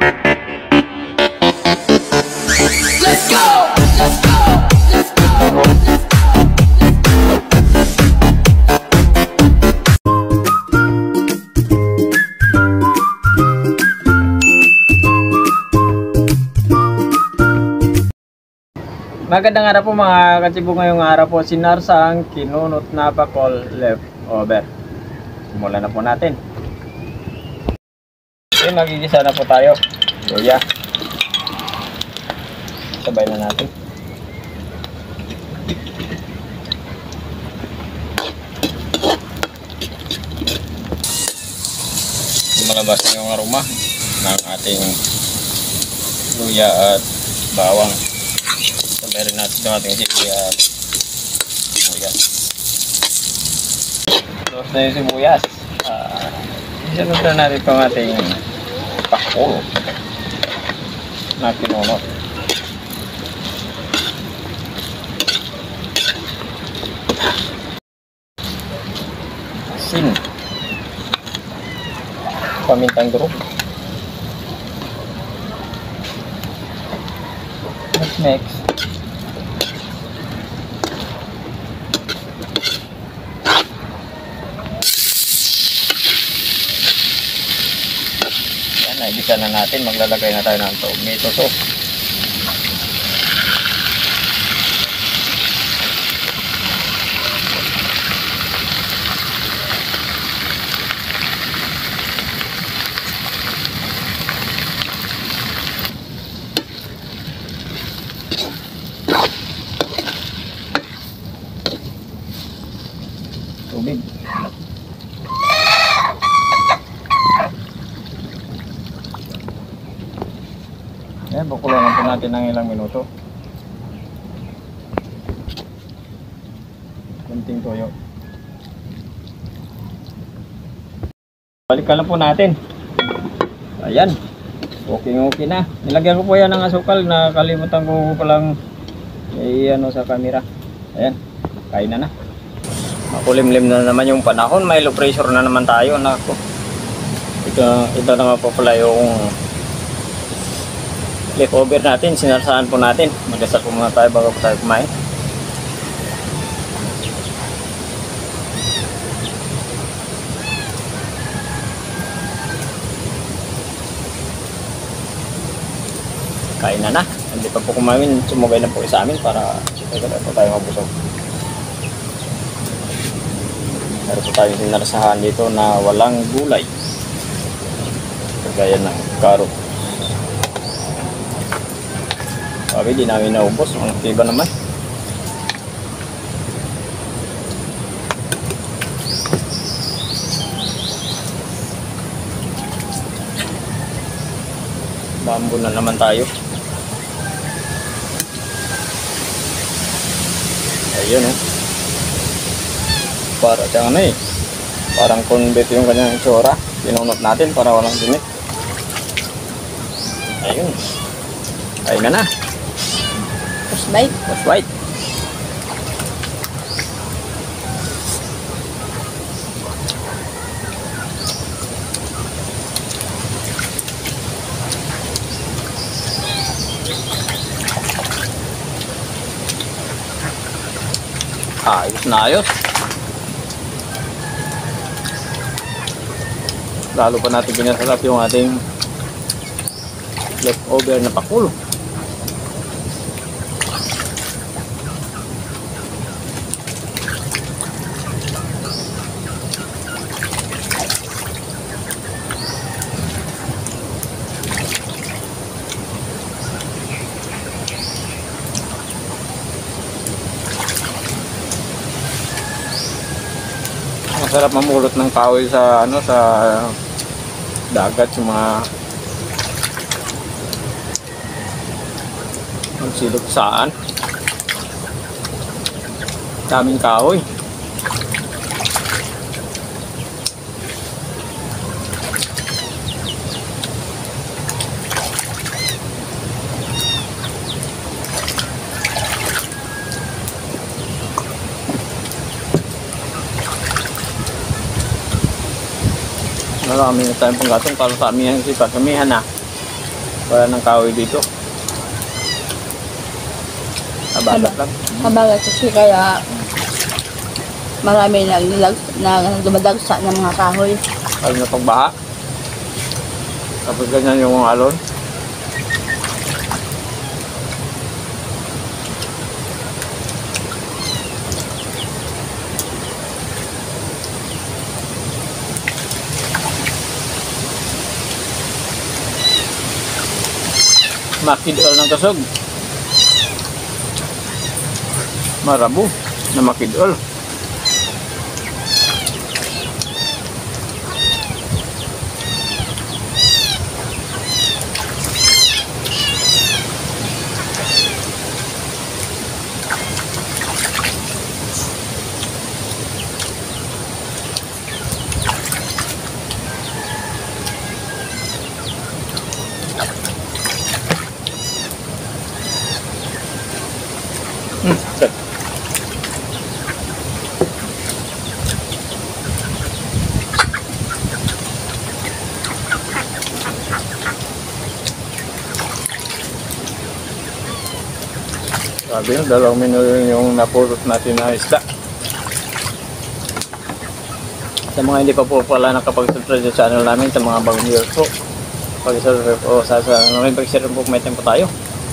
Let's go! Let's go! Let's go! Magandang araw po mga katsibo. Ngayong araw po sinarsa ang kinunot na bakol leftover. Simulan na po natin. Okay, magigisa na po tayo. Luya. Sabay na natin. Lumalabas na yung aroma ng ating luya at bawang. Meron natin yung ating sibuyas. Tapos na yung sibuyas. Isunod na natin itong ating bakol na kinunot. Asin. Pamintang durog. Next. Naibisa na natin, maglalagay na tayo ng tomato sauce. Tubig. Ayan, bukulan po natin ng ilang minuto. Kunting toyo. Balikan lang po natin. Ayan. Okay na. Nilagyan ko po yan ng asukal. Nakalimutan ko palang i-ano sa camera. Ayan. Kain na. Makulimlim na naman yung panahon. May low pressure na naman tayo. Nako. Ito na nga po pala yung leftover natin, sinarsahan po natin. Magdasal po muna tayo bago po tayo kumain. Kain na. Hindi pa po kumain, sumugay na po sa amin para siguro po tayo mabusog. Meron po tayong sinarsahan dito na walang gulay. Kagaya ng carrot. Sabi, di namin naubos. Ang tiba naman. Bambo na naman tayo. Ayun para siyang parang convert yung kanyang itsura. Pinunot natin para walang dumi. Ayun. Kain na. First bite. First bite. Ayos na ayos. Lalo pa natin pinasarap yung ating leftover na pakul. Masarap mamulot ng kahoy sa sa dagat, yung mga magsiluksaan. Daming kahoy. Marami na tayong panggatong para sa amihan si Pagamihan na. Wala ng kahoy dito. Nabalat lang. Mabagal kasi kaya marami na dumadagsa ng mga kahoy. Lalo na pagbaha. Tapos ganyan yung alon. Makidol ng kasog. Marabo na makidol. Set. Sabi nyo, 2 minuto yung napulot natin na isda. Sa mga hindi pa po pala nakapag-subscribe sa channel namin, sa mga bagong viewers po, pag-subscribe po sa pag-share po, may tempo tayo.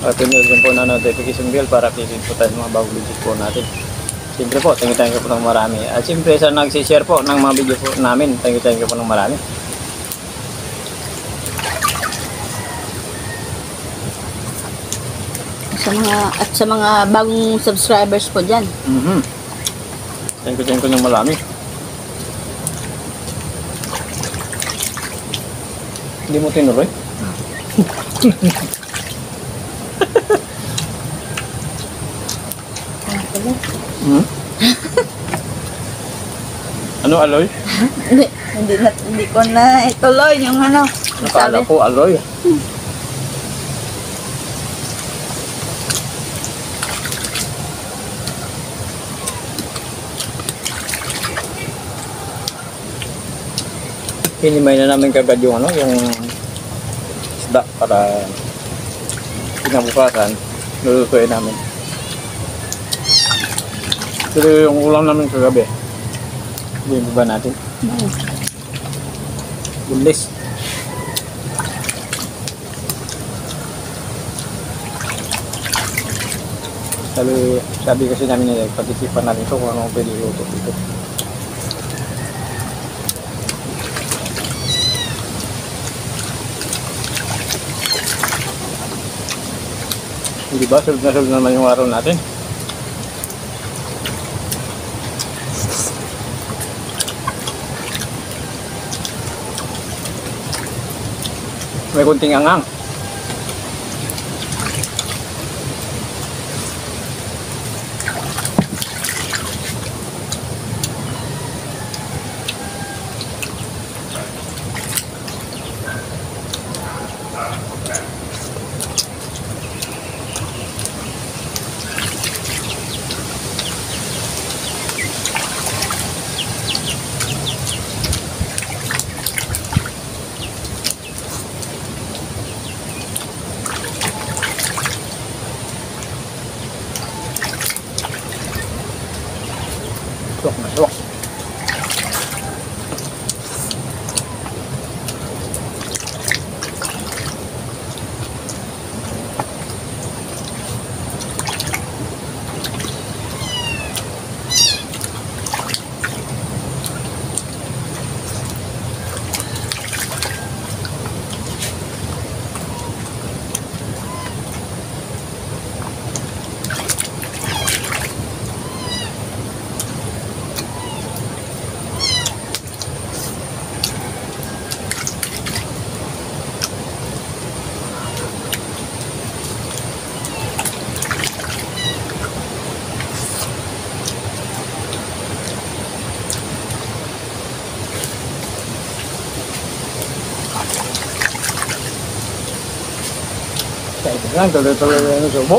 Pinili din po na notification bell para kikin po tayo ng mga bagong videos po natin. Siyempre po, thank you po ng marami. At siyempre sa nagsishare po ng mga video po namin, thank you po ng marami. Sa mga bagong subscribers po dyan. Thank you ng marami. Hindi mo tinuloy? Ano aloy? hindi ko na ituloy yung ano. Nakala ko aloy. Hinimay na namin kagad yung ano, yung isda para kinabukasan lulutuin namin. Pero yung ulam namin kagabi, hindi ba natin? Bulis. Sabi kasi namin pag-isipan natin ito kung anong pwede luto dito. Hindi ba? Sunod na naman yung araw natin. May kunting angang. Masuk. Ito lang, tuloy-tuloy yung subo.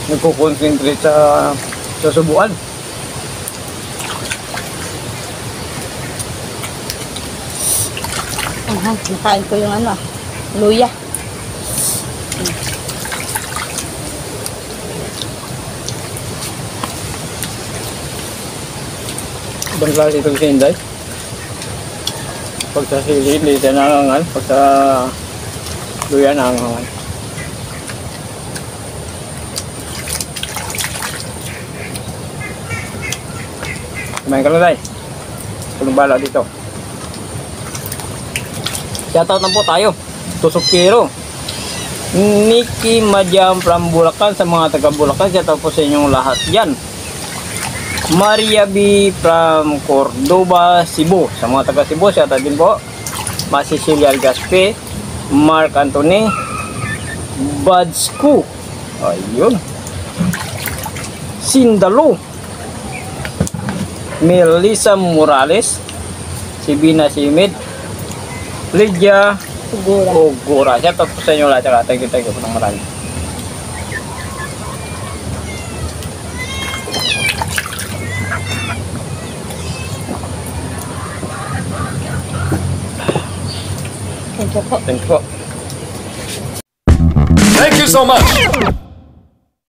Nagko-concentrate sa subuan. Nakain ko yung ano, luya. Ibang klase ito si Inday. Pag sa sili, hindi siya nangangal. Pag sa luya, nangangal. Kumain ka lang, Day. Kulong bala dito. Shoutout na po tayo. Tusok Kiro. Nikki Madiam from Bulacan, sa mga taga Bulacan. Shoutout po sa inyong lahat dyan. Maria B from Cordoba, Cebu. Sa mga taga Cebu, shoutout din po. Cecilia Algaspe, Mark Anthony, Badsku. Ayun. Sindalo. Melissa Morales, Sibina Simid, Lydia Ogura. Shoutout po sa inyo lahat. Thank you po ng marami. Thank you po. Thank you po. Thank you so much.